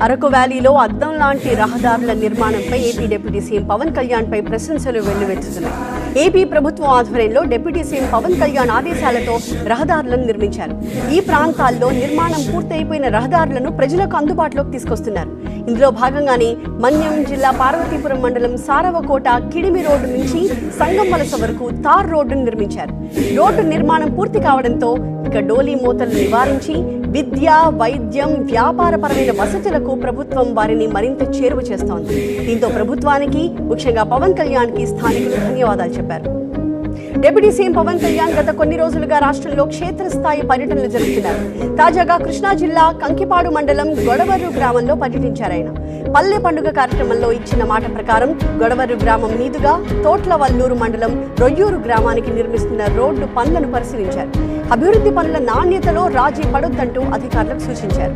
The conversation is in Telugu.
అరకు వ్యాలీలో అద్దం లాంటి రహదారుల నిర్మాణంపై AP deputy CM Pawan Kalyan పై ప్రశంసలు వెల్లువెత్తుతున్నాయి. ఏపీ ప్రభుత్వం ఆధ్వర్యంలో డిప్యూటీ సీఎం పవన్ కళ్యాణ్ ఆదేశాలతో రహదారులను నిర్మించారు. ఈ ప్రాంతాల్లో నిర్మాణం పూర్తయిపోయిన రహదారులను ప్రజలకు అందుబాటులోకి తీసుకొస్తున్నారు. ఇందులో భాగంగానే మన్యం జిల్లా పార్వతీపురం మండలం సారవకోట కిడిమి రోడ్డు నుంచి సంగం వలస వరకు తార్ రోడ్డును నిర్మించారు. రోడ్డు నిర్మాణం పూర్తి కావడంతో ఇక డోలీ మూతలు నివారించి విద్య, వైద్యం, వ్యాపారపరమైన వసతులకు ప్రభుత్వం వారిని మరింత చేరువ చేస్తోంది. దీంతో ప్రభుత్వానికి, ముఖ్యంగా పవన్ కళ్యాణ్కి స్థానికులు ధన్యవాదాలు చెప్పారు. డిప్యూటీ సీఎం పవన్ కళ్యాణ్ గత కొన్ని రోజులుగా రాష్ట్రంలో క్షేత్రస్థాయి పర్యటనలు జరుపుతున్నారు. తాజాగా కృష్ణా జిల్లా కంకిపాడు మండలం గొడవర్రు గ్రామంలో పర్యటించారు. ఆయన పల్లె పండుగ కార్యక్రమంలో ఇచ్చిన మాట ప్రకారం గొడవర్రు గ్రామం మీదుగా తోట్లవల్లూరు మండలం రొయ్యూరు గ్రామానికి నిర్మిస్తున్న రోడ్డు పనులను పరిశీలించారు. అభివృద్ధి పనుల నాణ్యతలో రాజీ పడొద్దంటూ అధికారులకు సూచించారు.